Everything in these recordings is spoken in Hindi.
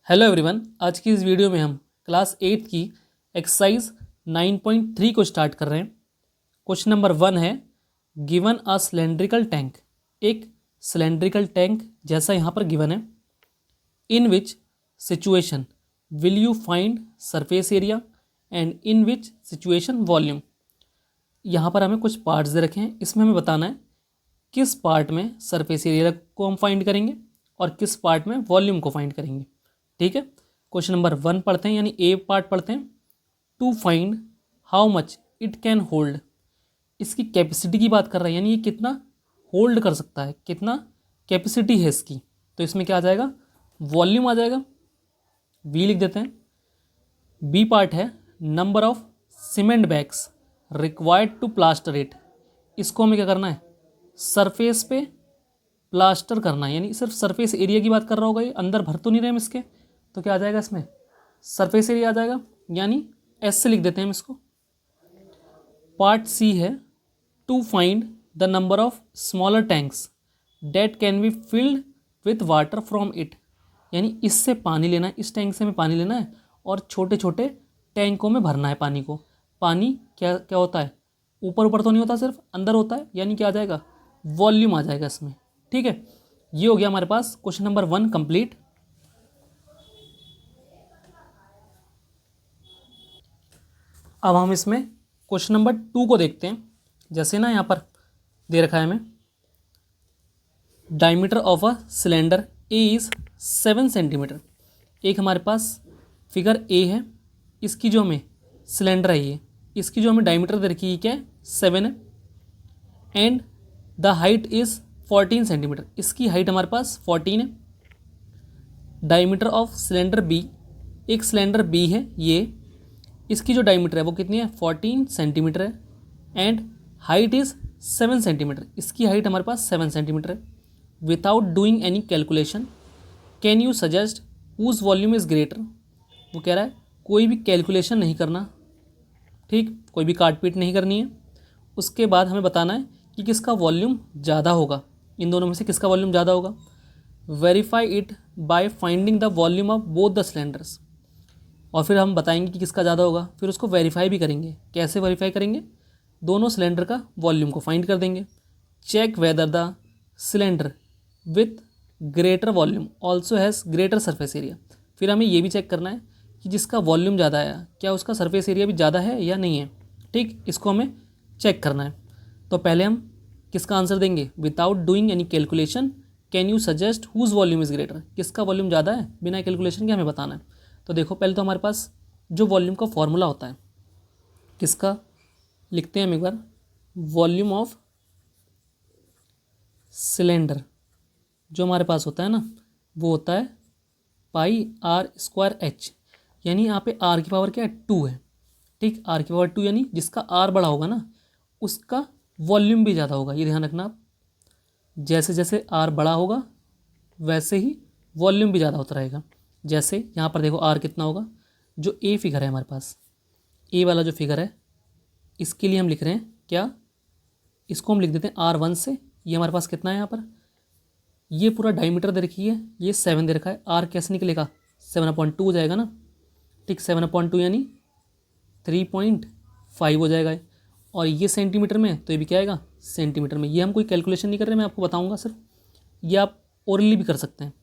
हेलो एवरीवन, आज की इस वीडियो में हम क्लास 8 की एक्सरसाइज 9.3 को स्टार्ट कर रहे हैं। क्वेश्चन नंबर 1 है, गिवन अ सिलेंड्रिकल टैंक। एक सिलेंड्रिकल टैंक जैसा यहाँ पर गिवन है। In which situation will you find surface area and in which situation volume. यहाँ पर हमें कुछ पार्ट्स दे रखे हैं, इसमें हमें बताना है किस पार्ट में सरफेस एरिया को हम फाइंड करेंगे और किस पार्ट में वॉल्यूम को फाइंड करेंगे। ठीक है, क्वेश्चन नंबर 1 पढ़ते हैं, यानी ए पार्ट पढ़ते हैं। To find how much it can hold. इसकी कैपेसिटी की बात कर रहा है, यानी ये कितना होल्ड कर सकता है, कितना कैपेसिटी है इसकी। तो इसमें क्या आ जाएगा, वॉल्यूम आ जाएगा, बी लिख देते हैं। बी पार्ट है, number of cement bags required to plaster it. इसको हमें क्या करना है, सरफेस पे प्लास्टर करना है, यानी सिर्फ सरफेस एरिया की बात कर रहा होगा, ये अंदर भर तो नहीं रहे हम इसके। तो क्या आ जाएगा इसमें, सरफेस एरिया आ जाएगा, यानी एस से लिख देते हैं हम इसको। पार्ट सी है, to find the number of smaller tanks that can be filled with water from it. यानी इससे पानी लेना है, इस टैंक से हमें पानी लेना है और छोटे छोटे टैंकों में भरना है पानी को। पानी क्या क्या होता है, ऊपर ऊपर तो नहीं होता, सिर्फ अंदर होता है, यानी क्या आ जाएगा, वॉल्यूम आ जाएगा इसमें। ठीक है, ये हो गया हमारे पास क्वेश्चन नंबर 1 कंप्लीट। अब हम इसमें क्वेश्चन नंबर 2 को देखते हैं। जैसे ना यहाँ पर दे रखा है हमें, diameter of a cylinder A is 7 centimetre. एक हमारे पास फिगर ए है, इसकी जो हमें सिलेंडर है ये, इसकी जो हमें डायमीटर दे रखी है क्या है, 7 है। And the height is 14 centimetre, इसकी हाइट हमारे पास 14 है। डायमीटर ऑफ सिलेंडर बी, एक सिलेंडर बी है ये, इसकी जो डायमीटर है वो कितनी है, 14 सेंटीमीटर है। एंड हाइट इज़ 7 सेंटीमीटर, इसकी हाइट हमारे पास 7 सेंटीमीटर है। Without doing any calculation can you suggest whose volume is greater. वो कह रहा है कोई भी कैलकुलेशन नहीं करना, ठीक, कोई भी काट पीट नहीं करनी है। उसके बाद हमें बताना है कि किसका वॉल्यूम ज़्यादा होगा, इन दोनों में से किसका वॉल्यूम ज़्यादा होगा। Verify it by finding the volume of both the cylinders. और फिर हम बताएंगे कि किसका ज़्यादा होगा, फिर उसको वेरीफाई भी करेंगे। कैसे वेरीफाई करेंगे, दोनों सिलेंडर का वॉल्यूम को फाइंड कर देंगे। Check whether the cylinder with greater volume also has greater surface area. फिर हमें ये भी चेक करना है कि जिसका वॉल्यूम ज़्यादा आया क्या उसका सरफेस एरिया भी ज़्यादा है या नहीं है। ठीक, इसको हमें चेक करना है। तो पहले हम किसका आंसर देंगे, without doing any calculation can you suggest whose volume is greater. किसका वॉल्यूम ज़्यादा है, बिना कैलकुलेशन के हमें बताना है। तो देखो, पहले तो हमारे पास जो वॉल्यूम का फॉर्मूला होता है, किसका लिखते हैं हम एक बार, वॉल्यूम ऑफ सिलेंडर जो हमारे पास होता है ना, वो होता है पाई आर स्क्वायर एच। यानी यहाँ पे आर की पावर क्या है, 2 है। ठीक, आर की पावर 2, यानी जिसका आर बड़ा होगा ना उसका वॉल्यूम भी ज़्यादा होगा। ये ध्यान रखना आप, जैसे जैसे आर बड़ा होगा वैसे ही वॉल्यूम भी ज़्यादा होता रहेगा। जैसे यहाँ पर देखो आर कितना होगा, जो ए फिगर है हमारे पास, ए वाला जो फिगर है, इसके लिए हम लिख रहे हैं क्या, इसको हम लिख देते हैं R1 से। ये हमारे पास कितना है यहाँ पर, ये पूरा डायमीटर दे रखी है, ये 7 दे रखा है। आर कैसे निकलेगा, 7/2 हो जाएगा ना। ठीक, 7/2 यानी 3.5 हो जाएगा। और ये सेंटीमीटर में, तो ये भी क्या आएगा, सेंटीमीटर में। ये हम कोई कैलकुलेशन नहीं कर रहे, मैं आपको बताऊँगा सिर्फ। ये आप ओरली भी कर सकते हैं।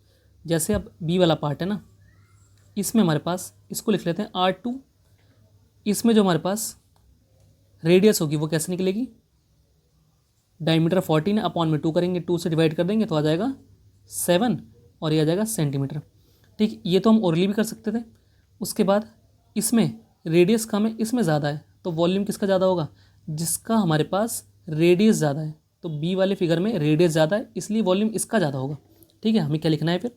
जैसे अब बी वाला पार्ट है ना, इसमें हमारे पास, इसको लिख लेते हैं R2। इसमें जो हमारे पास रेडियस होगी वो कैसे निकलेगी, डायमीटर 14 है, अपॉन में 2 करेंगे, 2 से डिवाइड कर देंगे तो आ जाएगा 7, और ये आ जाएगा सेंटीमीटर। ठीक, ये तो हम ओरली भी कर सकते थे। उसके बाद इसमें रेडियस कम है, इसमें ज़्यादा है, तो वॉल्यूम किसका ज़्यादा होगा, जिसका हमारे पास रेडियस ज़्यादा है। तो बी वाले फिगर में रेडियस ज़्यादा है, इसलिए वॉल्यूम इसका ज़्यादा होगा। ठीक है, हमें क्या लिखना है फिर,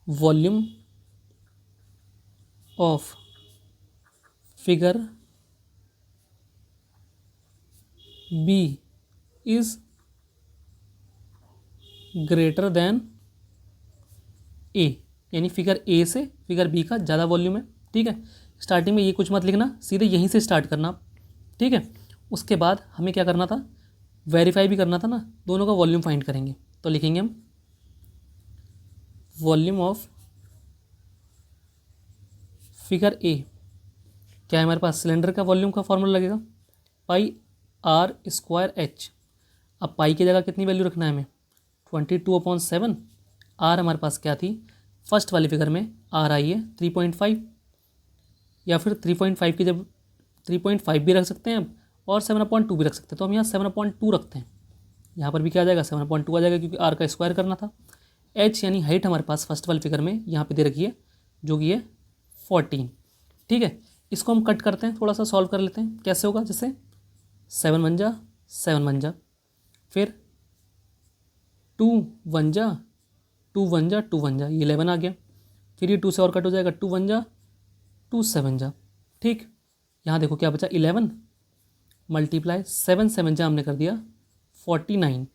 volume of figure B is greater than A, यानी फिगर ए से फिगर बी का ज़्यादा वॉल्यूम है। ठीक है, स्टार्टिंग में ये कुछ मत लिखना, सीधे यहीं से स्टार्ट करना आप। ठीक है, उसके बाद हमें क्या करना था, वेरीफाई भी करना था ना, दोनों का वॉल्यूम फाइंड करेंगे। तो लिखेंगे हम वॉल्यूम ऑफ फिगर ए क्या है हमारे पास, सिलेंडर का वॉल्यूम का फॉर्मूला लगेगा पाई आर स्क्वायर एच। अब पाई की जगह कितनी वैल्यू रखना है हमें, 22/7। आर हमारे पास क्या थी, फर्स्ट वाली फिगर में आर आई है 3.5, या फिर 3.5 की जब 3.5 भी रख सकते हैं अब, और 7/2 भी रख सकते हैं। तो हम यहाँ 7/2 रखते हैं, यहाँ पर भी क्या आ जाएगा 7/2 आ जाएगा, क्योंकि आर का स्क्वायर करना था। एच यानी हाइट हमारे पास फर्स्ट वाली फिगर में यहाँ पे दे रखी है, जो कि है 14। ठीक है, इसको हम कट करते हैं, थोड़ा सा सॉल्व कर लेते हैं। कैसे होगा, जैसे 7 बन जा 7 बन जा, फिर 2 बन जा 2 बन जा 2 बन जा, ये 11 आ गया। फिर ये 2 से और कट हो जाएगा, 2 बन जा 2 7 जा। ठीक, यहाँ देखो क्या बचा, 11 मल्टीप्लाई 7 7 जा हमने कर दिया 49।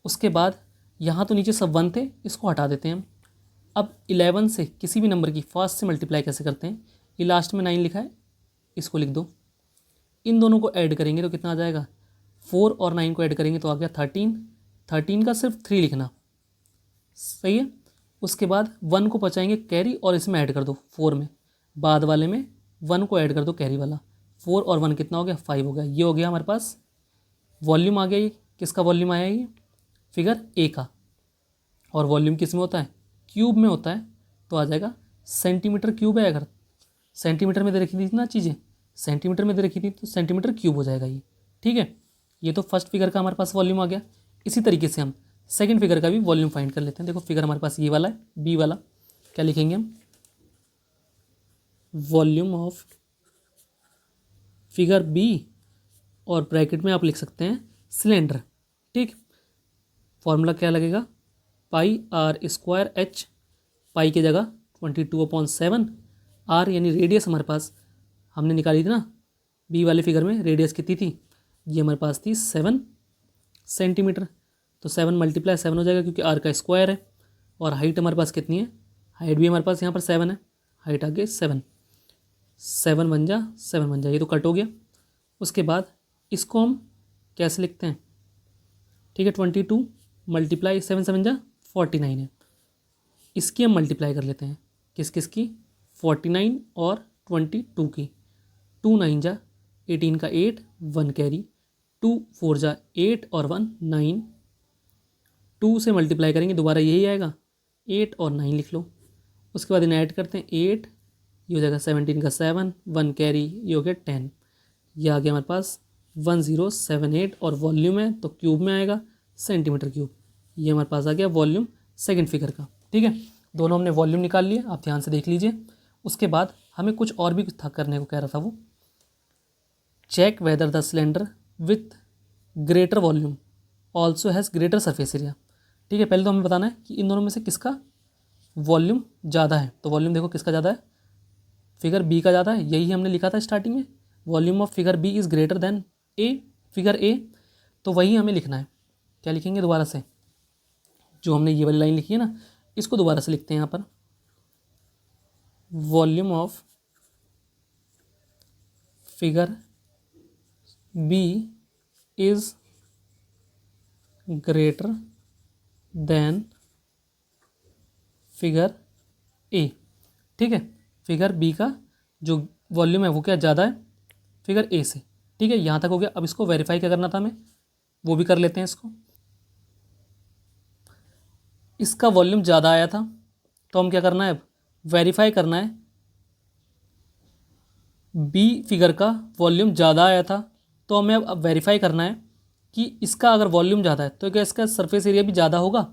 उसके बाद यहाँ तो नीचे सब 1 थे, इसको हटा देते हैं हम। अब 11 से किसी भी नंबर की फास्ट से मल्टीप्लाई कैसे करते हैं, ये लास्ट में 9 लिखा है, इसको लिख दो। इन दोनों को ऐड करेंगे तो कितना आ जाएगा, 4 और 9 को ऐड करेंगे तो आ गया 13। 13 का सिर्फ 3 लिखना, सही है। उसके बाद 1 को बचाएंगे कैरी और इसमें ऐड कर दो 4 में, बाद वाले में 1 को ऐड कर दो कैरी वाला। 4 और 1 कितना हो गया, 5 हो गया। ये हो गया हमारे पास वॉल्यूम आ गया। ये किसका वॉल्यूम आया, ये फिगर ए का। और वॉल्यूम किस में होता है, क्यूब में होता है, तो आ जाएगा सेंटीमीटर क्यूब है। अगर सेंटीमीटर में दे रखी थी ना चीज़ें, सेंटीमीटर में दे रखी थी तो सेंटीमीटर क्यूब हो जाएगा ये। ठीक है, ये तो फर्स्ट फिगर का हमारे पास वॉल्यूम आ गया। इसी तरीके से हम सेकंड फिगर का भी वॉल्यूम फाइंड कर लेते हैं। देखो फिगर हमारे पास ये वाला है, बी वाला। क्या लिखेंगे हम, वॉल्यूम ऑफ फिगर बी, और ब्रैकेट में आप लिख सकते हैं सिलेंडर। ठीक, फॉर्मूला क्या लगेगा, पाई आर स्क्वायर एच, पाई की जगह 22/7, आर यानी रेडियस हमारे पास हमने निकाली थी ना बी वाले फिगर में, रेडियस कितनी थी, ये हमारे पास थी 7 सेंटीमीटर। तो 7 मल्टीप्लाई 7 हो जाएगा, क्योंकि आर का स्क्वायर है। और हाइट हमारे पास कितनी है, हाइट भी हमारे पास यहाँ पर 7 है, हाइट आ गई 7। 7 बन जा 7 बन जा, ये तो कट हो गया। उसके बाद इसको हम कैसे लिखते हैं, ठीक है, 22 मल्टीप्लाई 7 7 जा 49 है। इसकी हम मल्टीप्लाई कर लेते हैं, किस किस की, 49 और 22 की। 2 9 जा 18 का 8, 1 कैरी, 2 4 जा 8 और 1 9। 2 से मल्टीप्लाई करेंगे दोबारा यही आएगा, 8 और 9 लिख लो। उसके बाद इन्हें ऐड करते हैं, 8 ये हो जाएगा 17 का 7, 1 कैरी, ये हो गया 10। ये आ गया हमारे पास 1078, और वॉल्यूम है तो क्यूब में आएगा, सेंटीमीटर क्यूब। ये हमारे पास आ गया वॉल्यूम सेकंड फिगर का। ठीक है, दोनों हमने वॉल्यूम निकाल लिए, आप ध्यान से देख लीजिए। उसके बाद हमें कुछ और भी था करने को, कह रहा था वो, check whether the cylinder with greater volume also has greater surface area. ठीक है, पहले तो हमें बताना है कि इन दोनों में से किसका वॉल्यूम ज़्यादा है। तो वॉल्यूम देखो किसका ज़्यादा है, फिगर बी का ज़्यादा है, यही हमने लिखा था स्टार्टिंग में, volume of figure B is greater than A, figure A. तो वही हमें लिखना है। क्या लिखेंगे दोबारा से, जो हमने ये वाली लाइन लिखी है ना, इसको दोबारा से लिखते हैं यहाँ पर, volume of figure B is greater than figure A. ठीक है, फिगर बी का जो वॉल्यूम है वो क्या ज़्यादा है फिगर ए से। ठीक है, यहाँ तक हो गया। अब इसको वेरीफाई क्या करना था हमें, वो भी कर लेते हैं इसको। इसका वॉल्यूम ज़्यादा आया था, तो हम क्या करना है, अब वेरीफाई करना है। बी फिगर का वॉल्यूम ज़्यादा आया था, तो हमें अब वेरीफाई करना है कि इसका अगर वॉल्यूम ज़्यादा है तो क्या इसका सरफेस एरिया भी ज़्यादा होगा।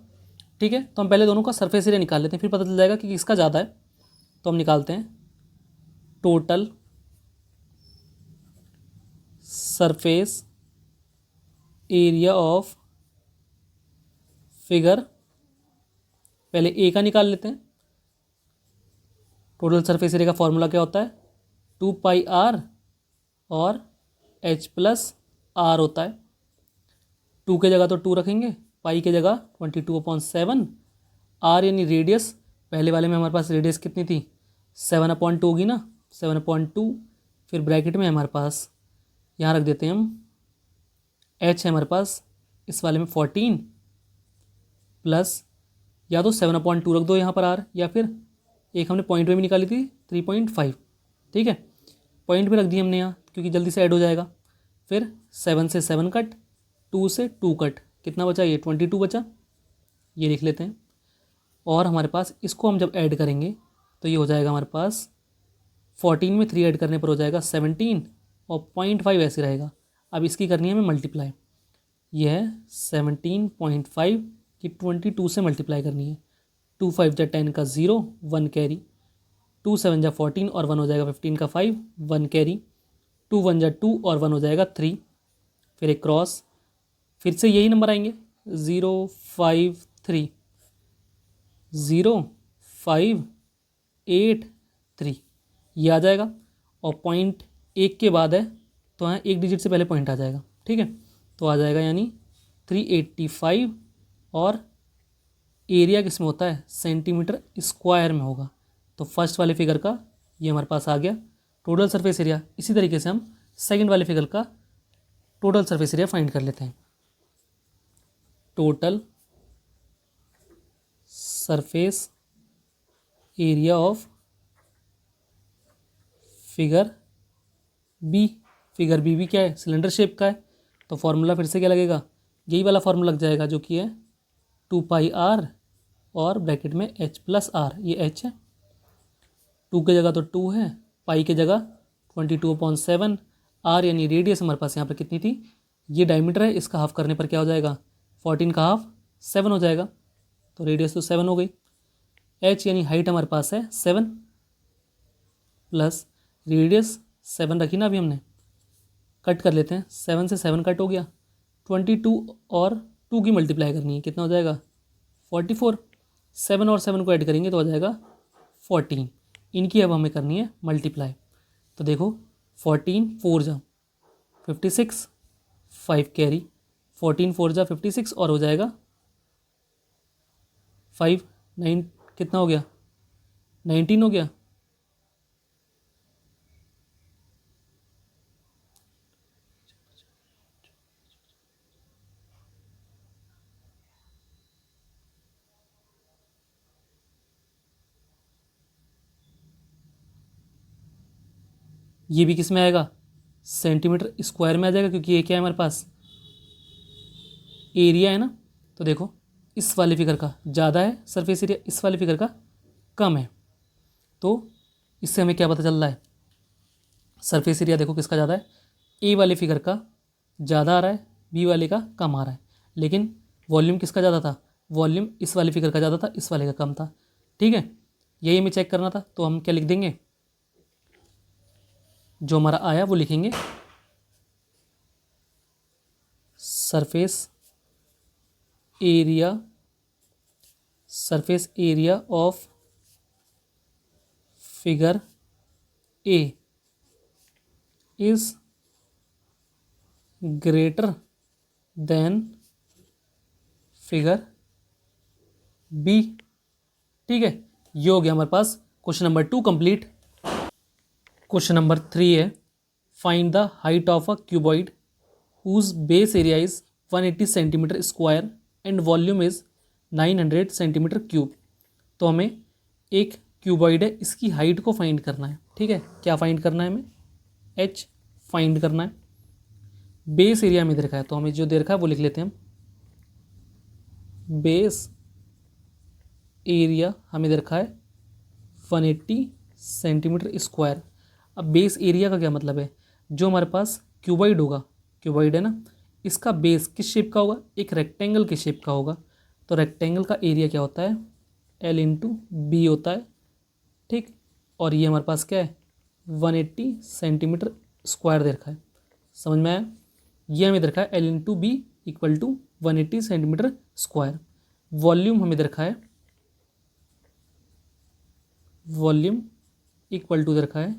ठीक है, तो हम पहले दोनों का सरफेस एरिया निकाल लेते हैं, फिर पता चल जाएगा कि किसका ज़्यादा है। तो हम निकालते हैं total surface area of figure, पहले ए का निकाल लेते हैं। टोटल सरफेस एरिया का फॉर्मूला क्या होता है, 2πr और h+r होता है। 2 के जगह तो 2 रखेंगे, पाई के जगह 22/7, r यानी रेडियस, पहले वाले में हमारे पास रेडियस कितनी थी 7/2 होगी ना, 7/2। फिर ब्रैकेट में हमारे पास यहाँ रख देते हैं हम, h है हमारे पास इस वाले में 14 प्लस, या तो 7/2 रख दो यहाँ पर r, या फिर एक हमने पॉइंट में भी निकाली थी 3.5, ठीक है, पॉइंट भी रख दिए हमने यहाँ क्योंकि जल्दी से ऐड हो जाएगा। फिर 7 से 7 कट, 2 से 2 कट, कितना बचा, ये 22 बचा, ये लिख लेते हैं। और हमारे पास इसको हम जब ऐड करेंगे तो ये हो जाएगा हमारे पास 14 में 3 ऐड करने पर हो जाएगा 17 और 0.5 ऐसे रहेगा। अब इसकी करनी है हमें मल्टीप्लाई, यह है 17.5 की 22 से मल्टीप्लाई करनी है। 2 5 जा 10 का 0, 1 कैरी, 2 7 जा 14 और 1 हो जाएगा 15 का 5, 1 कैरी, 2 1 जा 2 और 1 हो जाएगा 3, फिर एक क्रॉस, फिर से यही नंबर आएंगे 0 5 3, 0 5 8 3, ये आ जाएगा। और पॉइंट एक के बाद है तो यहाँ एक डिजिट से पहले पॉइंट आ जाएगा, ठीक है, तो आ जाएगा यानी 385। और एरिया किस में होता है, सेंटीमीटर स्क्वायर में होगा। तो फर्स्ट वाले फिगर का ये हमारे पास आ गया टोटल सरफेस एरिया। इसी तरीके से हम सेकंड वाले फिगर का टोटल सरफेस एरिया फाइंड कर लेते हैं। Total surface area of figure B. Figure B भी क्या है, सिलेंडर शेप का है, तो फॉर्मूला फिर से क्या लगेगा, यही वाला फॉर्मूला लग जाएगा जो कि है 2πr और ब्रैकेट में h प्लस आर, ये h है, 2 की जगह तो 2 है, पाई की जगह 22/7, r यानी रेडियस हमारे पास यहाँ पर कितनी थी, ये डायमीटर है, इसका हाफ करने पर क्या हो जाएगा, 14 का हाफ 7 हो जाएगा, तो रेडियस तो 7 हो गई। h यानी हाइट हमारे पास है 7 प्लस रेडियस 7 रखी ना अभी हमने, कट कर लेते हैं, 7 से 7 कट हो गया, 22 और 2 की मल्टीप्लाई करनी है, कितना हो जाएगा 44, 7 और 7 को ऐड करेंगे तो हो जाएगा 14। इनकी अब हमें करनी है मल्टीप्लाई, तो देखो 14 4 जा 56, 5 कैरी, 14 4 जा 56 और हो जाएगा 5 9, कितना हो गया 19 हो गया। ये भी किस में आएगा, सेंटीमीटर स्क्वायर में आ जाएगा क्योंकि ये क्या है हमारे पास एरिया है ना। तो देखो इस वाले फिगर का ज़्यादा है सरफेस एरिया, इस वाले फिगर का कम है, तो इससे हमें क्या पता चल रहा है, सरफेस एरिया देखो किसका ज़्यादा है, ए वाले फिगर का ज़्यादा आ रहा है, बी वाले का कम आ रहा है, लेकिन वॉल्यूम किसका ज़्यादा था, वॉल्यूम इस वाले फिगर का ज़्यादा था, इस वाले का कम था, ठीक है, यही हमें चेक करना था। तो हम क्या लिख देंगे, जो हमारा आया वो लिखेंगे, surface area of figure A is greater than figure B, ठीक है। ये हो गया हमारे पास question number 2 complete. Question number 3 है, find the height of a cuboid whose base area is 180 centimetre square and volume is 900 centimetre cube. तो हमें एक क्यूबॉइड है, इसकी हाइट को फाइंड करना है, ठीक है, क्या फाइंड करना है हमें, h फाइंड करना है। बेस एरिया में दे रखा है तो हमें जो दे रखा है वो लिख लेते हैं हम, बेस एरिया हमें दे रखा है 180 सेंटीमीटर स्क्वायर। अब बेस एरिया का क्या मतलब है, जो हमारे पास क्यूबॉइड होगा, क्यूबॉइड है ना, इसका बेस किस शेप का होगा, एक रेक्टेंगल के शेप का होगा, तो रेक्टेंगल का एरिया क्या होता है, L इंटू बी होता है, ठीक। और ये हमारे पास क्या है 180 सेंटीमीटर स्क्वायर दे रखा है, समझ में आया, ये हमें दे रखा है L into B equal to 180 centimetre square. Volume हमें दे रखा है, वॉल्यूम इक्वल टू दे रखा है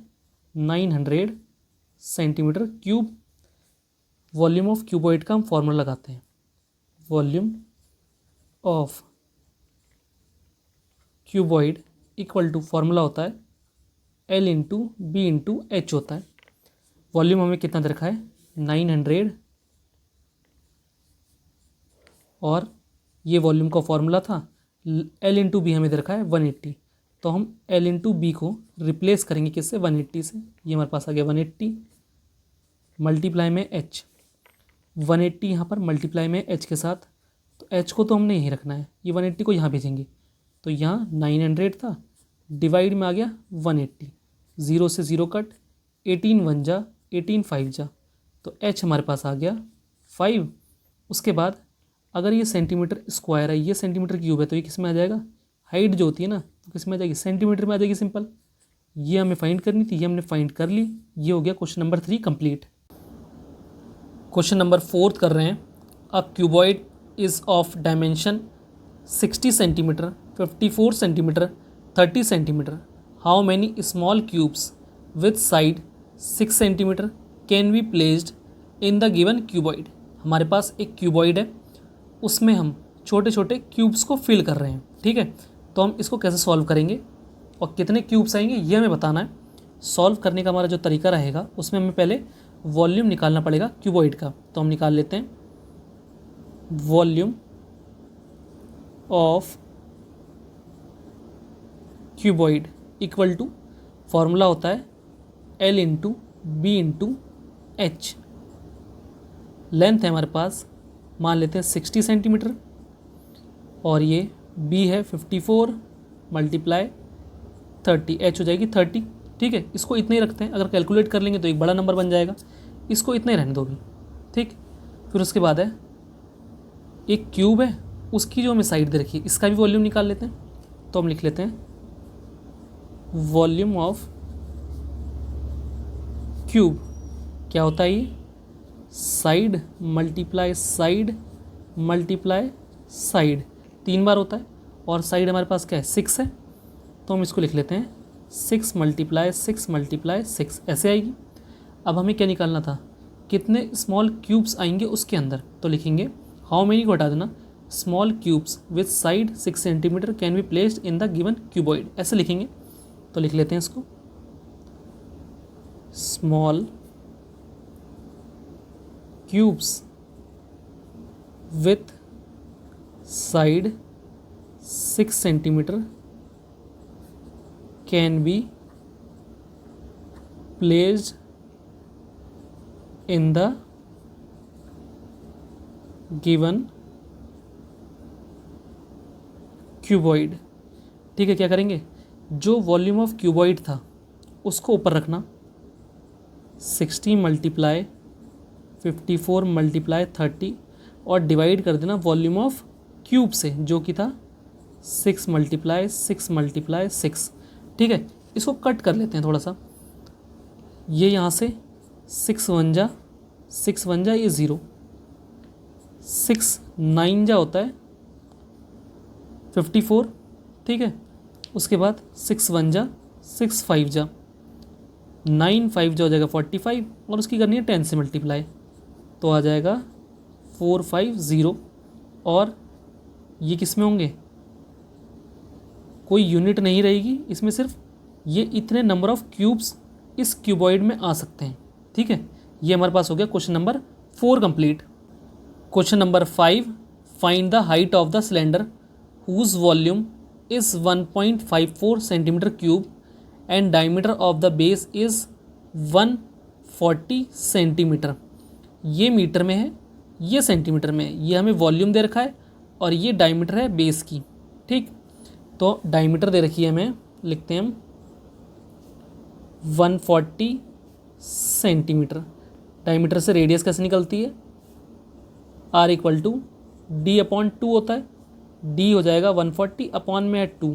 900 centimetre cube. Volume of cuboid का हम फॉर्मूला लगाते हैं, volume of cuboid equal to formula होता है L into B into H होता है। वॉल्यूम हमें कितना दे रखा है 900 और ये वॉल्यूम का फॉर्मूला था L इंटू बी हमें दे रखा है 180, तो हम L इंटू बी को रिप्लेस करेंगे किससे, 180 से। ये हमारे पास आ गया 180 मल्टीप्लाई में H, 180 यहाँ पर मल्टीप्लाई में H के साथ। तो H को तो हमने यहीं रखना है, ये 180 को यहाँ भेजेंगे। तो यहाँ 900 था, डिवाइड में आ गया 180, 0 से 0 कट, 18 1 जा, 18 5 जा, तो H हमारे पास आ गया 5। उसके बाद अगर ये सेंटीमीटर स्क्वायर है, ये सेंटीमीटर क्यूब है, तो ये किस में आ जाएगा, हाइट जो होती है ना तो किस में आ जाएगी, सेंटीमीटर में आ जाएगी, सिंपल। ये हमें फाइंड करनी थी, ये हमने फाइंड कर ली। ये हो गया question number 3 complete. Question number 4 कर रहे हैं। A cuboid is of dimension 60 centimetre, 54 centimetre, 30 centimetre. How many small cubes with side 6 centimetre can be placed in the given cuboid. हमारे पास एक क्यूबॉइड है, उसमें हम छोटे छोटे क्यूब्स को फिल कर रहे हैं, ठीक है। तो हम इसको कैसे सॉल्व करेंगे और कितने क्यूब्स आएंगे ये हमें बताना है। सॉल्व करने का हमारा जो तरीका रहेगा उसमें हमें पहले वॉल्यूम निकालना पड़ेगा क्यूबॉइड का। तो हम निकाल लेते हैं volume of cuboid equal to, formula होता है L into B into H. Length है हमारे पास, मान लेते हैं 60 सेंटीमीटर, और ये B है 54 मल्टीप्लाई 30, H हो जाएगी 30, ठीक है। इसको इतना ही रखते हैं, अगर कैलकुलेट कर लेंगे तो एक बड़ा नंबर बन जाएगा, इसको इतना ही रहने दो भी, ठीक। फिर उसके बाद है एक क्यूब है, उसकी जो हमें साइड दे रखी है, इसका भी वॉल्यूम निकाल लेते हैं। तो हम लिख लेते हैं वॉल्यूम ऑफ क्यूब, क्या होता है ये, side multiply side multiply side, 3 बार होता है, और साइड हमारे पास क्या है, 6 है। तो हम इसको लिख लेते हैं 6 मल्टीप्लाई 6 मल्टीप्लाई 6, ऐसे आएगी। अब हमें क्या निकालना था, कितने स्मॉल क्यूब्स आएंगे उसके अंदर। तो लिखेंगे हाउ मेनी को हटा देना, small cubes with side 6 centimetre can be placed in the given cuboid, ऐसे लिखेंगे। तो लिख लेते हैं इसको small cubes with side 6 centimetre can be placed in the given cuboid, ठीक है। क्या करेंगे, जो वॉल्यूम ऑफ क्यूबॉइड था उसको ऊपर रखना, 60 मल्टीप्लाई 54 मल्टीप्लाई 30, और डिवाइड कर देना वॉल्यूम ऑफ क्यूब से, जो कि था 6 मल्टीप्लाई 6 मल्टीप्लाई 6, ठीक है। इसको कट कर लेते हैं थोड़ा सा, ये यहाँ से 6 1 जा 6 1 जा, ये 0, 6 9 जा होता है 54, ठीक है। उसके बाद 6 1 जा 6 5 जा, 9 5 जा हो जाएगा 45, और उसकी करनी है 10 से मल्टीप्लाई, तो आ जाएगा 450। और ये किस में होंगे, कोई यूनिट नहीं रहेगी इसमें, सिर्फ ये इतने नंबर ऑफ क्यूब्स इस क्यूबॉइड में आ सकते हैं, ठीक है। ये हमारे पास हो गया question number 4 complete. Question number 5, find the height of the cylinder whose volume is 1.54 centimetre cube and diameter of the base is 140 centimetre. ये मीटर में है, ये सेंटीमीटर में है, ये हमें वॉल्यूम दे रखा है, और ये डायमीटर है बेस की, ठीक। तो डायमीटर दे रखी है हमें, लिखते हैं हम 140 सेंटीमीटर। डायमीटर से रेडियस कैसे निकलती है, R equal to D upon 2 होता है, D हो जाएगा 140 अपॉन में 2,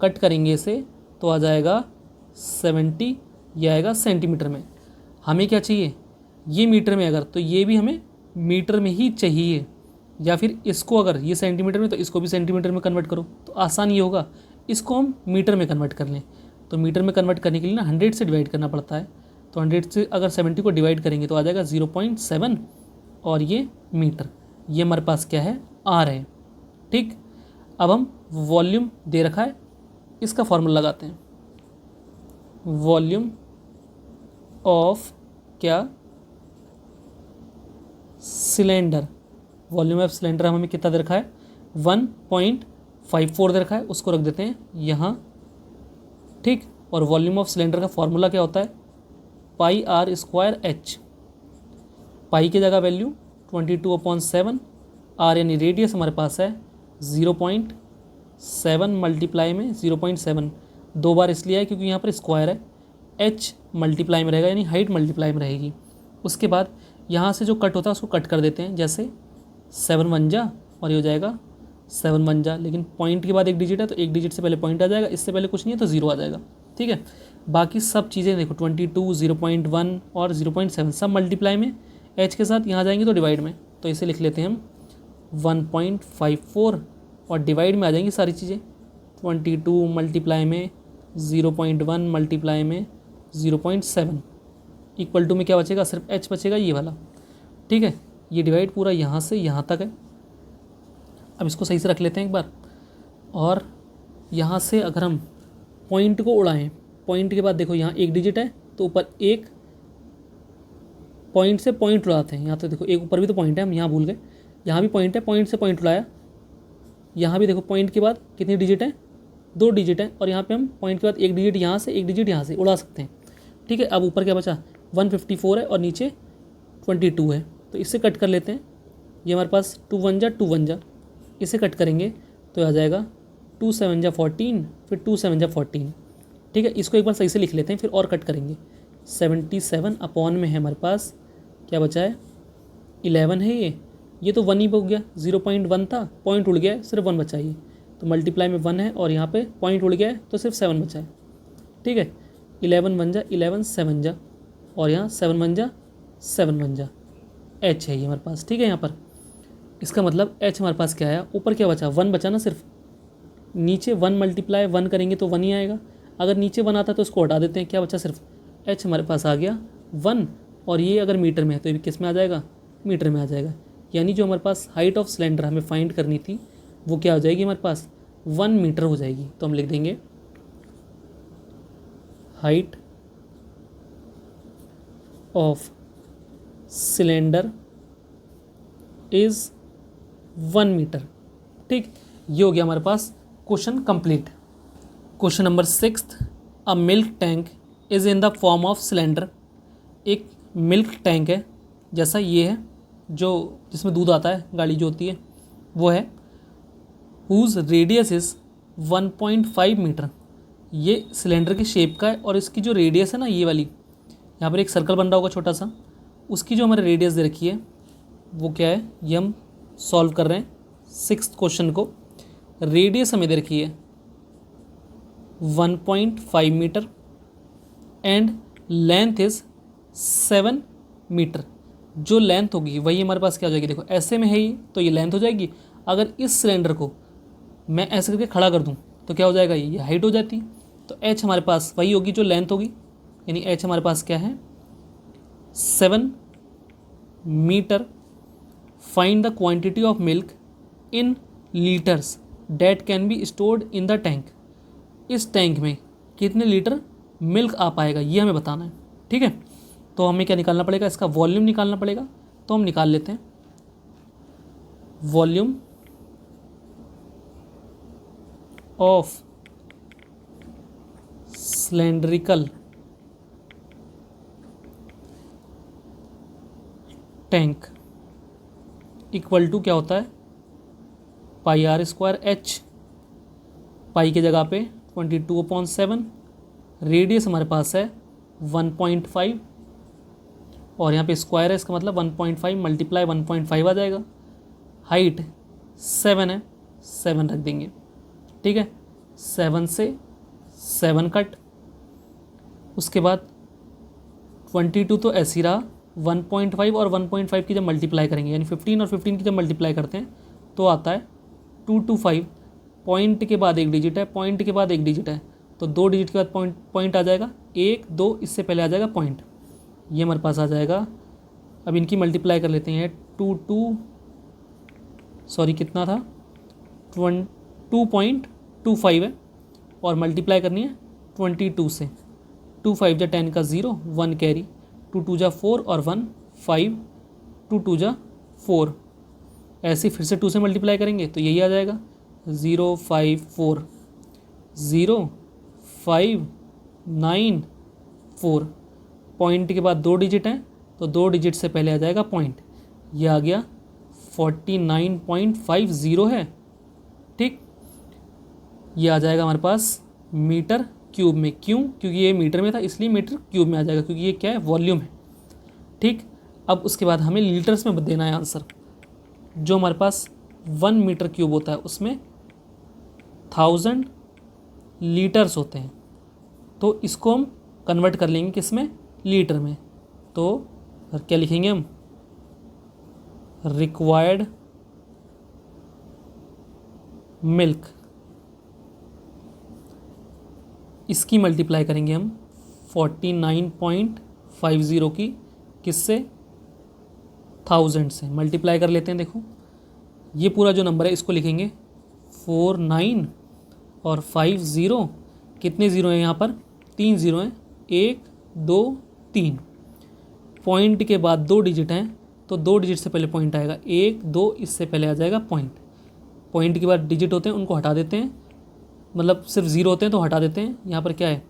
कट करेंगे इसे तो आ जाएगा 70, ये आएगा सेंटीमीटर में। हमें क्या चाहिए, ये मीटर में, अगर तो ये भी हमें मीटर में ही चाहिए, या फिर इसको अगर ये सेंटीमीटर में तो इसको भी सेंटीमीटर में कन्वर्ट करो, तो आसान ये होगा इसको हम मीटर में कन्वर्ट कर लें। तो मीटर में कन्वर्ट करने के लिए ना 100 से डिवाइड करना पड़ता है, तो 100 से अगर 70 को डिवाइड करेंगे तो आ जाएगा 0.7, और ये मीटर, ये हमारे पास क्या है, R है, ठीक। अब हम वॉल्यूम दे रखा है, इसका फॉर्मूला लगाते हैं, वॉल्यूम ऑफ क्या, सिलेंडर। वॉल्यूम ऑफ सिलेंडर हमें कितना दे रखा है, 1.54 दे रखा है, उसको रख देते हैं यहाँ ठीक। और वॉल्यूम ऑफ सिलेंडर का फॉर्मूला क्या होता है, पाई आर स्क्वायर एच। पाई की जगह वैल्यू 22/7, आर यानी रेडियस हमारे पास है 0.7 मल्टीप्लाई में 0.7, 2 बार इसलिए है क्योंकि यहाँ पर स्क्वायर है। एच मल्टीप्लाई में रहेगा यानी हाइट मल्टीप्लाई में रहेगी। उसके बाद यहाँ से जो कट होता है उसको कट कर देते हैं, जैसे 7 1 जा और ये हो जाएगा 7 1 जा, लेकिन पॉइंट के बाद एक डिजिट है तो एक डिजिट से पहले पॉइंट आ जाएगा, इससे पहले कुछ नहीं है तो 0 आ जाएगा। ठीक है, बाकी सब चीज़ें देखो 22, 0.1 और 0.7 सब मल्टीप्लाई में एच के साथ, यहाँ जाएंगे तो डिवाइड में, तो इसे लिख लेते हैं हम 1.54 और डिवाइड में आ जाएंगी सारी चीज़ें। 22 मल्टीप्लाई में 0.1 मल्टीप्लाई में 0.7 इक्वल टू में क्या बचेगा, सिर्फ एच बचेगा ये वाला। ठीक है, ये डिवाइड पूरा यहाँ से यहाँ तक है। अब इसको सही से रख लेते हैं एक बार, और यहाँ से अगर हम पॉइंट को उड़ाएं, पॉइंट के बाद देखो यहाँ एक डिजिट है तो ऊपर एक, पॉइंट से पॉइंट उड़ाते हैं। यहाँ तो देखो एक ऊपर भी तो पॉइंट है, हम यहाँ भूल गए, यहाँ भी पॉइंट है, पॉइंट से पॉइंट उड़ाया। यहाँ भी देखो पॉइंट के बाद कितनी डिजिट है, 2 डिजिट है, और यहाँ पे हम पॉइंट के बाद एक डिजिट यहाँ से एक डिजिट यहाँ से उड़ा सकते हैं। ठीक है, अब ऊपर क्या बचा, 154 है और नीचे 22 है, तो इससे कट कर लेते हैं। ये हमारे पास 2 1 जा 2 1 जा, इसे कट करेंगे तो आ जाएगा 2 7 जा 14, फिर 2 7 जा 14। ठीक है, इसको एक बार सही से लिख लेते हैं, फिर और कट करेंगे। 77 अपॉन में है हमारे पास क्या बचा है, 11 है। ये तो 1 ही हो गया, 0.1 था, पॉइंट उड़ गया है, सिर्फ 1 बचा। ये तो मल्टीप्लाई में 1 है और यहाँ पे पॉइंट उड़ गया है तो सिर्फ 7 बचा है। ठीक है, 11 1 जा 11, 7 जा, और यहाँ 7 1 जा 7 1 जा, एच है ये हमारे पास। ठीक है, यहाँ पर इसका मतलब एच हमारे पास क्या आया, ऊपर क्या बचा, 1 बचा ना सिर्फ, नीचे 1 मल्टीप्लाई 1 करेंगे तो 1 ही आएगा। अगर नीचे 1 आता तो इसको हटा देते हैं, क्या बचा, सिर्फ एच हमारे पास आ गया 1। और ये अगर मीटर में है तो ये किस में आ जाएगा, मीटर में आ जाएगा। यानी जो हमारे पास हाइट ऑफ सिलेंडर हमें फाइंड करनी थी वो क्या हो जाएगी, हमारे पास 1 मीटर हो जाएगी। तो हम लिख देंगे height of cylinder is 1 metre. ठीक, ये हो गया हमारे पास question complete. Question number 6, a milk tank is in the form of cylinder. एक मिल्क टैंक है, जैसा ये है जो जिसमें दूध आता है, गाड़ी जो होती है वो है, हुज रेडियस इज़ 1.5 मीटर। ये सिलेंडर की शेप का है और इसकी जो रेडियस है ना, ये वाली यहाँ पर एक सर्कल बन रहा होगा छोटा सा, उसकी जो हमारे रेडियस दे रखी है वो क्या है, ये हम सॉल्व कर रहे हैं 6th क्वेश्चन को। रेडियस हमें दे रखी है 1.5 metre and length is 7 metre. जो लेंथ होगी वही हमारे पास क्या हो जाएगी, देखो ऐसे में है ये तो ये लेंथ हो जाएगी। अगर इस सिलेंडर को मैं ऐसे करके खड़ा कर दूं तो क्या हो जाएगा, ये हाइट हो जाती। तो एच हमारे पास वही होगी जो लेंथ होगी, यानी एच हमारे पास क्या है 7 metre. Find the quantity of milk in litres that can be stored in the tank. इस टैंक में कितने लीटर मिल्क आ पाएगा ये हमें बताना है। ठीक है, तो हमें क्या निकालना पड़ेगा, इसका वॉल्यूम निकालना पड़ेगा। तो हम निकाल लेते हैं volume of cylindrical tank equal to क्या होता है, पाई आर स्क्वायर एच। पाई की जगह पे 22/7, रेडियस हमारे पास है 1.5 और यहाँ पे स्क्वायर है, इसका मतलब 1.5 मल्टीप्लाई 1.5 आ जाएगा। हाइट 7 है, 7 रख देंगे। ठीक है, 7 से 7 कट, उसके बाद 22 तो ऐसी रहा, 1.5 और 1.5 की जब मल्टीप्लाई करेंगे यानी 15 और 15 की जब मल्टीप्लाई करते हैं तो आता है 225। पॉइंट के बाद एक डिजिट है, पॉइंट के बाद एक डिजिट है, तो 2 डिजिट के बाद पॉइंट आ जाएगा, 1 2 इससे पहले आ जाएगा पॉइंट, ये हमारे पास आ जाएगा। अब इनकी मल्टीप्लाई कर लेते हैं, कितना था 2.25 है और मल्टीप्लाई करनी है 22 से। 2 5 जा 10 का 0, 1 कैरी, 2 2 जा 4 और 1 5, 2 2 जा 4। ऐसे फिर से 2 से मल्टीप्लाई करेंगे तो यही आ जाएगा 0 5 4, 0 594। पॉइंट के बाद 2 डिजिट हैं तो 2 डिजिट से पहले आ जाएगा पॉइंट। ये आ गया 49.50 है। ठीक, ये आ जाएगा हमारे पास मीटर क्यूब में। क्यों? क्योंकि ये मीटर में था इसलिए मीटर क्यूब में आ जाएगा, क्योंकि ये क्या है, वॉल्यूम है। ठीक, अब उसके बाद हमें लीटर्स में देना है आंसर। जो हमारे पास 1 मीटर क्यूब होता है उसमें 1000 लीटर्स होते हैं, तो इसको हम कन्वर्ट कर लेंगे किस में, लीटर में। तो क्या लिखेंगे हम, रिक्वायर्ड मिल्क, इसकी मल्टीप्लाई करेंगे हम 49.50 की, किससे, 1000 से मल्टीप्लाई कर लेते हैं। देखो ये पूरा जो नंबर है इसको लिखेंगे 49 और 50, कितने ज़ीरो हैं यहाँ पर, 3 ज़ीरो हैं, 1 2 3। पॉइंट के बाद 2 डिजिट हैं तो 2 डिजिट से पहले पॉइंट आएगा, 1 2, इससे पहले आ जाएगा पॉइंट। पॉइंट के बाद डिजिट होते हैं उनको हटा देते हैं, मतलब सिर्फ ज़ीरो होते हैं तो हटा देते हैं। यहाँ पर क्या है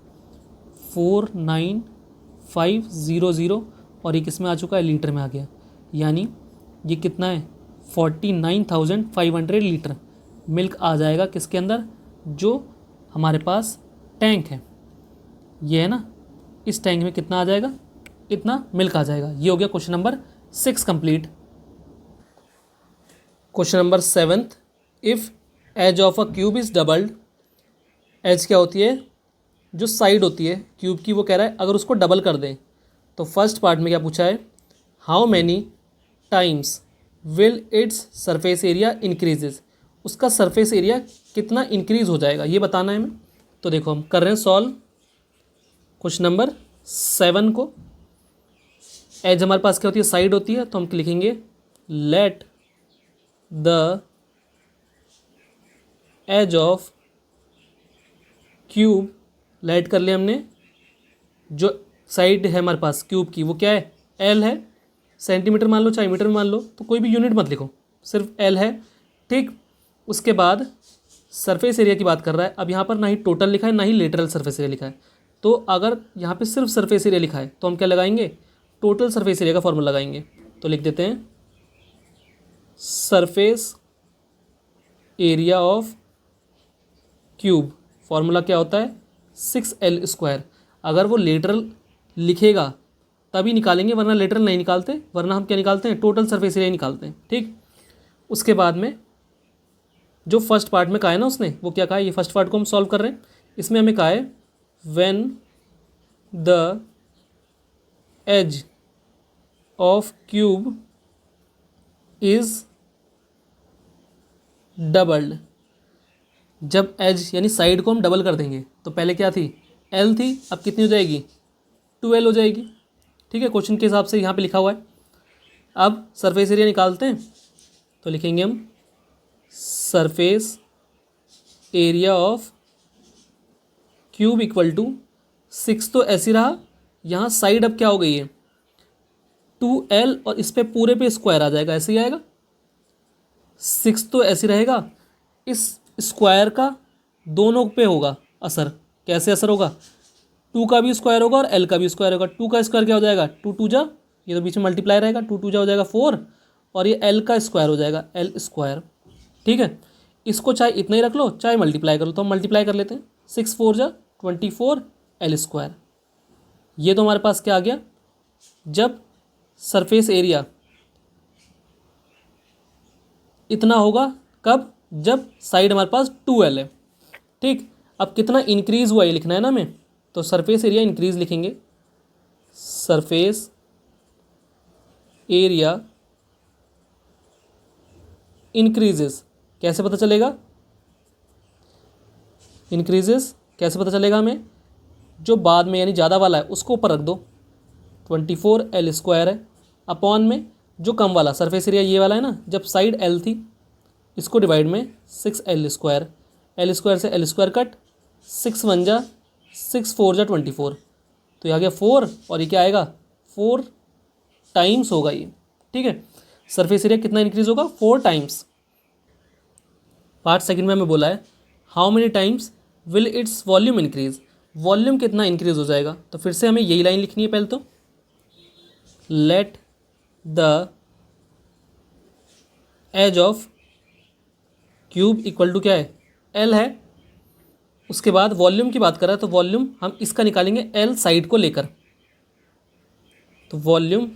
49500 और ये किस में आ चुका है, लीटर में आ गया। यानी ये कितना है 49,500 लीटर मिल्क आ जाएगा किसके अंदर, जो हमारे पास टैंक है ये है ना, इस टैंक में कितना आ जाएगा, इतना मिल्क आ जाएगा। ये हो गया question number 6 complete. Question number 7, if edge of a cube is doubled. Edge क्या होती है, जो साइड होती है क्यूब की, वो कह रहा है अगर उसको डबल कर दें। तो फर्स्ट पार्ट में क्या पूछा है, how many times will its surface area increases, उसका सरफेस एरिया कितना इंक्रीज हो जाएगा ये बताना है हमें। तो देखो हम कर रहे हैं सॉल्व क्वेश्चन नंबर 7 को। एज हमारे पास क्या होती है, साइड होती है, तो हम लिखेंगे let the edge of cube, let कर लिया हमने, जो साइड है हमारे पास क्यूब की वो क्या है, एल है। सेंटीमीटर मान लो चाहे मीटर में मान लो, तो कोई भी यूनिट मत लिखो, सिर्फ एल है। ठीक, उसके बाद सरफेस एरिया की बात कर रहा है। अब यहाँ पर ना ही टोटल लिखा है ना ही लेटरल सरफेस एरिया लिखा है, तो अगर यहाँ पे सिर्फ सरफेस एरिया लिखा है तो हम क्या लगाएंगे, टोटल सरफेस एरिया का फॉर्मूला लगाएंगे। तो लिख देते हैं surface area of cube, formula क्या होता है 6L²। अगर वो लेटरल लिखेगा तभी निकालेंगे, वरना लेटरल नहीं निकालते, वरना हम क्या निकालते हैं, टोटल सरफेस एरिया निकालते हैं। ठीक, उसके बाद में जो फर्स्ट पार्ट में कहा है ना उसने, वो क्या कहा है, ये फर्स्ट पार्ट को हम सॉल्व कर रहे हैं। इसमें हमें कहा है when the edge of cube is doubled, जब एज यानी साइड को हम डबल कर देंगे, तो पहले क्या थी, एल थी, अब कितनी हो जाएगी, 2L हो जाएगी। ठीक है, क्वेश्चन के हिसाब से यहाँ पे लिखा हुआ है। अब सरफेस एरिया निकालते हैं, तो लिखेंगे हम surface area of cube equal to 6 तो ऐसी रहा, यहाँ साइड अब क्या हो गई है 2L और इस पे पूरे पे स्क्वायर आ जाएगा, ऐसे ही आएगा। 6 तो ऐसे रहेगा, इस स्क्वायर का दोनों पे होगा असर। कैसे असर होगा, 2 का भी स्क्वायर होगा और L का भी स्क्वायर होगा। 2 का स्क्वायर क्या हो जाएगा, 2 2 जा, ये तो बीच में मल्टीप्लाई रहेगा, 2 2 जा हो जाएगा 4, और ये L का स्क्वायर हो जाएगा L²। ठीक है, इसको चाहे इतना ही रख लो चाहे मल्टीप्लाई कर लो, तो हम मल्टीप्लाई कर लेते हैं, 6 4 जा 24 L²। ये तो हमारे पास क्या आ गया, जब सरफेस एरिया इतना होगा, कब, जब साइड हमारे पास 2L है। ठीक, अब कितना इंक्रीज हुआ ये लिखना है ना हमें, तो सरफेस एरिया इंक्रीज लिखेंगे, सरफेस एरिया इंक्रीजेस। कैसे पता चलेगा इंक्रीजेस, कैसे पता चलेगा हमें, जो बाद में यानी ज़्यादा वाला है उसको ऊपर रख दो, 24L² है, अपॉन में जो कम वाला सरफेस एरिया ये वाला है ना, जब साइड L थी, इसको डिवाइड में 6L², L² से L² कट, 6 1 जा 6 4 जा 24, तो ये आ गया 4, और ये क्या आएगा 4 टाइम्स होगा ये। ठीक है, सरफेस एरिया कितना इंक्रीज होगा, 4 टाइम्स। पार्ट सेकंड में हमें बोला है how many times will its volume increase, volume कितना इंक्रीज हो जाएगा। तो फिर से हमें यही लाइन लिखनी है पहले तो, let the edge of cube equal to क्या है, एल है। उसके बाद वॉल्यूम की बात कर रहा है तो वॉल्यूम हम इसका निकालेंगे एल साइड को लेकर। तो वॉल्यूम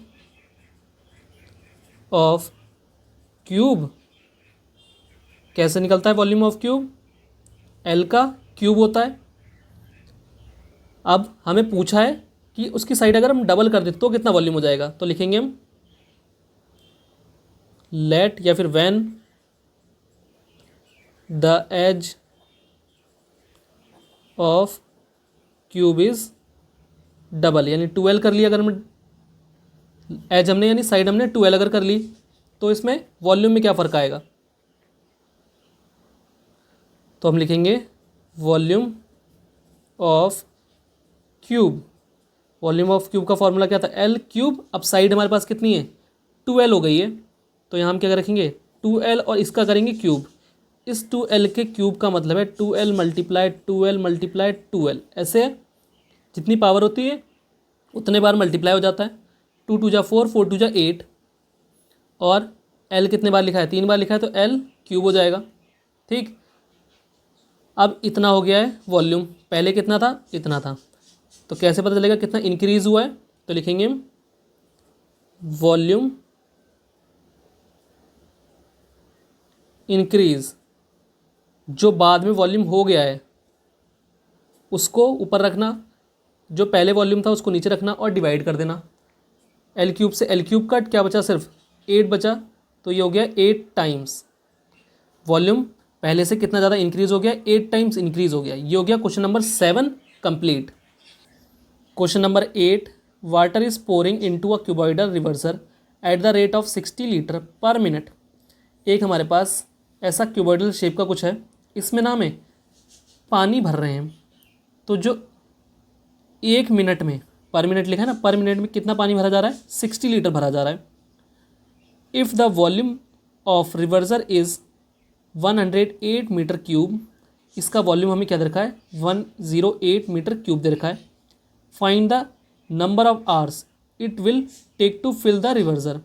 ऑफ क्यूब कैसे निकलता है, वॉल्यूम ऑफ क्यूब एल का क्यूब होता है। अब हमें पूछा है कि उसकी साइड अगर हम डबल कर दें तो कितना वॉल्यूम हो जाएगा। तो लिखेंगे हम लेट या फिर when the edge of cube is double, यानी 2l कर लिया अगर हम एज हमने यानी साइड हमने 2l अगर कर ली तो इसमें वॉल्यूम में क्या फ़र्क आएगा। तो हम लिखेंगे volume of cube, volume of cube का फॉर्मूला क्या था, एल क्यूब। अब साइड हमारे पास कितनी है, 2l हो गई है। तो यहाँ हम क्या रखेंगे 2l और इसका करेंगे क्यूब। इस 2l के क्यूब का मतलब है 2l multiply 2l multiply 2l। ऐसे जितनी पावर होती है उतने बार मल्टीप्लाई हो जाता है। 2 2 जा 4, 4 2 जा 8 और l कितने बार लिखा है, 3 बार लिखा है तो l क्यूब हो जाएगा। ठीक, अब इतना हो गया है वॉल्यूम, पहले कितना था, इतना था। तो कैसे पता चलेगा कितना इंक्रीज हुआ है। तो लिखेंगे हम वॉल्यूम इंक्रीज, जो बाद में वॉल्यूम हो गया है उसको ऊपर रखना, जो पहले वॉल्यूम था उसको नीचे रखना और डिवाइड कर देना। एल क्यूब से एल क्यूब कट, क्या बचा, सिर्फ 8 बचा। तो ये हो गया 8 टाइम्स वॉल्यूम पहले से कितना ज़्यादा इंक्रीज हो गया, 8 टाइम्स इंक्रीज हो गया। ये हो गया question number 7 complete. Question number 8, water is pouring into a cuboidal reverser at the rate of 60 litre पर मिनट। एक हमारे पास ऐसा क्यूबॉइडल शेप का कुछ है, इसमें ना हमें पानी भर रहे हैं। तो जो 1 मिनट में, पर मिनट लिखा है ना, पर मिनट में कितना पानी भरा जा रहा है, 60 लीटर भरा जा रहा है। If the volume of reservoir is 108 metre cube, इसका वॉल्यूम हमें क्या दे रखा है, 108 मीटर क्यूब दे रखा है। Find the number of hours it will take to fill the reservoir,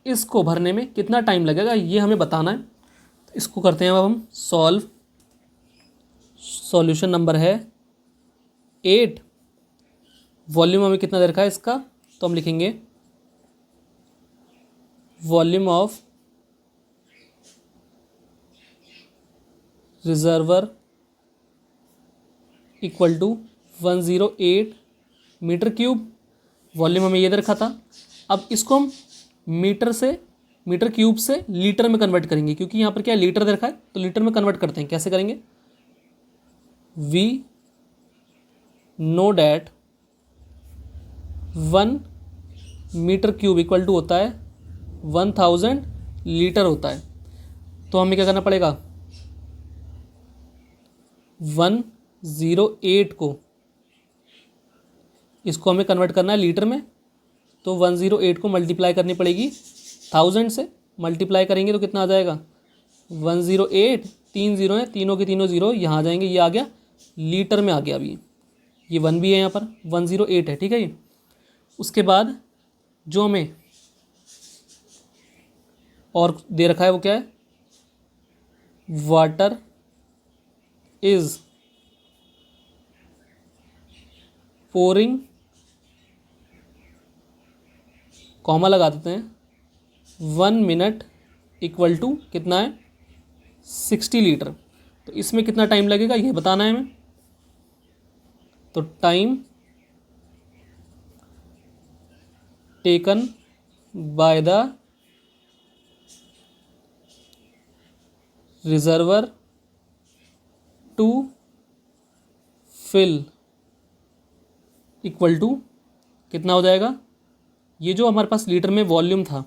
इसको भरने में कितना टाइम लगेगा ये हमें बताना है। तो इसको करते हैं अब हम सॉल्व। सॉल्यूशन नंबर है 8, वॉल्यूम हमें कितना दे रखा है इसका, तो हम लिखेंगे volume of reservoir equal to 108 metre cube. Volume हमें ये दे रखा था। अब इसको हम मीटर क्यूब से लीटर में कन्वर्ट करेंगे, क्योंकि यहाँ पर क्या है, लीटर दे रखा है, तो लीटर में कन्वर्ट करते हैं। कैसे करेंगे, we know that 1 metre cube equal to होता है 1000 लीटर होता है। तो हमें क्या करना पड़ेगा, 108 को, इसको हमें कन्वर्ट करना है लीटर में। तो 108 को मल्टीप्लाई करनी पड़ेगी 1000 से। मल्टीप्लाई करेंगे तो कितना आ जाएगा, 108, 3 जीरो हैं, तीनों के तीनों जीरो यहाँ आ जाएंगे। ये आ गया लीटर में आ गया। अभी ये 1 भी है यहाँ पर, 108 है, ठीक है। ये उसके बाद जो हमें और दे रखा है वो क्या है, वाटर इज पोरिंग, कॉमा लगा देते हैं, 1 मिनट इक्वल टू कितना है, 60 लीटर। तो इसमें कितना टाइम लगेगा ये बताना है हमें। तो time taken by the reservoir to fill equal to कितना हो जाएगा, ये जो हमारे पास लीटर में वॉल्यूम था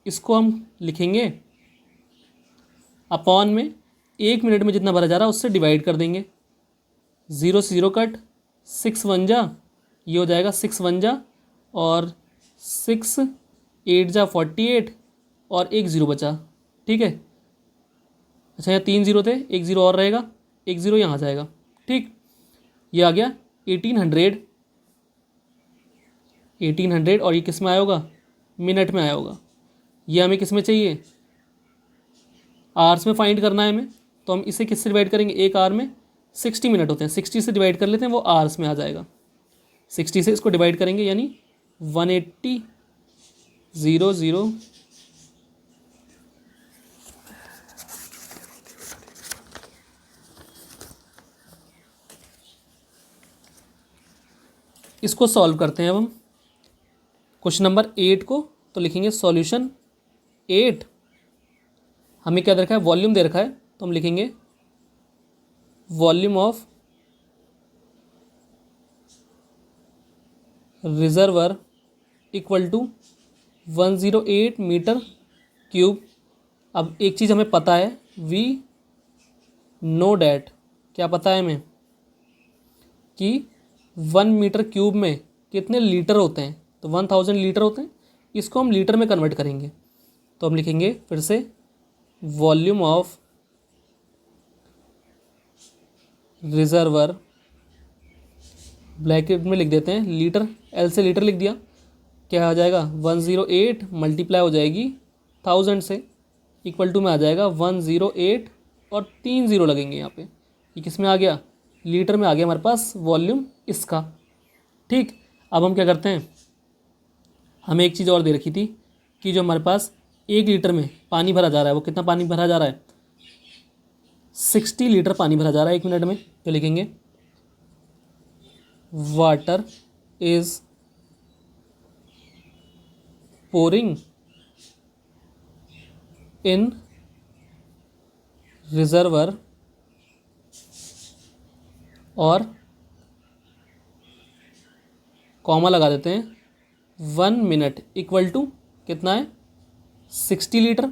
इसको हम लिखेंगे अपॉन में 1 मिनट में जितना भरा जा रहा है उससे डिवाइड कर देंगे। 0 से 0 कट, 6 1 जा, ये हो जाएगा 6 1 जा और 6 8 जा 48 और 1 0 बचा, ठीक है। अच्छा यहाँ 3 0 थे, 1 0 और रहेगा, 1 0 यहाँ आ जाएगा, ठीक। ये आ गया 1800 और ये किस में आया होगा, मिनट में आया होगा। ये हमें किस में चाहिए, आवर्स में फाइंड करना है हमें, तो हम इसे किससे डिवाइड करेंगे, एक आवर में 60 मिनट होते हैं, 60 से डिवाइड कर लेते हैं, वो आवर्स में आ जाएगा। 60 से इसको डिवाइड करेंगे यानी 180 इसको सॉल्व करते हैं अब हम क्वेश्चन नंबर 8 को। तो लिखेंगे सॉल्यूशन 8। हमें क्या दे रखा है, वॉल्यूम दे रखा है, तो हम लिखेंगे volume of reservoir equal to 108 metre cube. अब एक चीज़ हमें पता है, वी नो डैट, क्या पता है हमें कि 1 मीटर क्यूब में कितने लीटर होते हैं, तो 1000 लीटर होते हैं। इसको हम लीटर में कन्वर्ट करेंगे, तो हम लिखेंगे फिर से वॉल्यूम ऑफ रिजर्वर, ब्रैकेट में लिख देते हैं लीटर, एल से लीटर लिख दिया, क्या आ जाएगा 108 मल्टीप्लाई हो जाएगी 1000 से, इक्वल टू में आ जाएगा 108 और 3 0 लगेंगे यहाँ पे, ये किस में आ गया, लीटर में आ गया हमारे पास वॉल्यूम इसका। ठीक, अब हम क्या करते हैं, हमें एक चीज़ और दे रखी थी कि जो हमारे पास 1 लीटर में पानी भरा जा रहा है, वो कितना पानी भरा जा रहा है, 60 लीटर पानी भरा जा रहा है 1 मिनट में। तो लिखेंगे water is pouring in reservoir और कॉमा लगा देते हैं 1 मिनट इक्वल टू कितना है, 60 लीटर।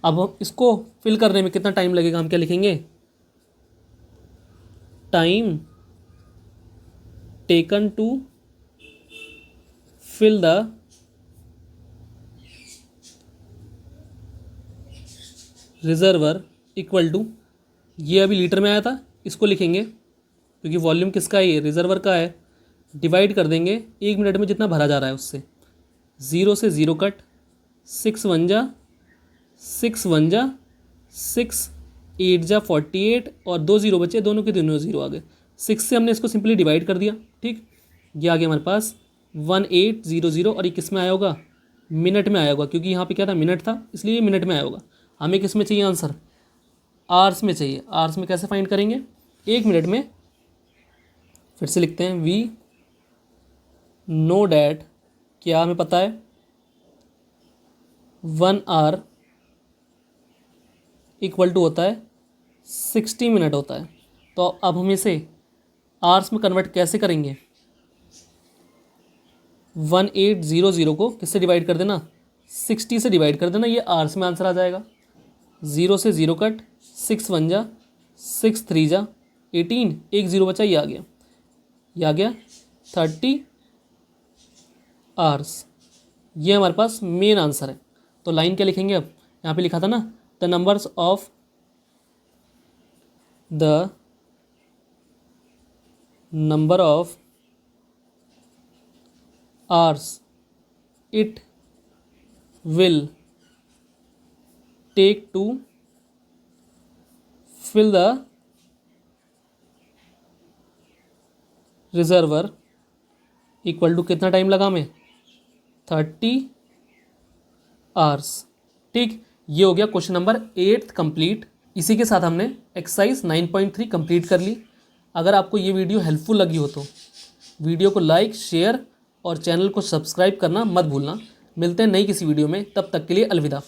अब हम इसको फिल करने में कितना टाइम लगेगा, हम क्या लिखेंगे, time taken to fill the reservoir equal to, ये अभी लीटर में आया था, इसको लिखेंगे क्योंकि वॉल्यूम किसका है, ये रिजर्वर का है, डिवाइड कर देंगे 1 मिनट में जितना भरा जा रहा है उससे, 0 से 0 कट, 6 1 जा 6 1 जा 6, 8 जा 48 और 2 0 बचे, दोनों के दोनों 0 आ गए। 6 से हमने इसको सिंपली डिवाइड कर दिया। ठीक, ये आ गया हमारे पास 1800 और ये किस में आया होगा, मिनट में आया होगा, क्योंकि यहाँ पे क्या था, मिनट था, इसलिए ये मिनट में आया होगा। हमें किस में चाहिए आंसर, आवर्स में चाहिए। आवर्स में कैसे फाइंड करेंगे, 1 मिनट में, फिर से लिखते हैं वी नो डैट, क्या हमें पता है 1 आवर इक्वल टू होता है 60 मिनट होता है। तो अब हम इसे आवर्स में कन्वर्ट कैसे करेंगे, 1800 को किससे डिवाइड कर देना, 60 से डिवाइड कर देना, ये आवर्स में आंसर आ जाएगा। 0 से 0 कट, 6 1 जा 6 3 जा 18, 1 0 बचा, ये आ गया, ये आ गया 30 आवर्स। ये हमारे पास मेन आंसर है। तो लाइन क्या लिखेंगे, अब यहाँ पे लिखा था ना, the numbers of the number of hours it will take to fill the reservoir equal to कितना टाइम लगा हमें, 30 आवर्स। ठीक, ये हो गया क्वेश्चन नंबर 8 कंप्लीट। इसी के साथ हमने एक्सरसाइज 9.3 कंप्लीट कर ली। अगर आपको ये वीडियो हेल्पफुल लगी हो तो वीडियो को लाइक, शेयर और चैनल को सब्सक्राइब करना मत भूलना। मिलते हैं नई किसी वीडियो में, तब तक के लिए अलविदा।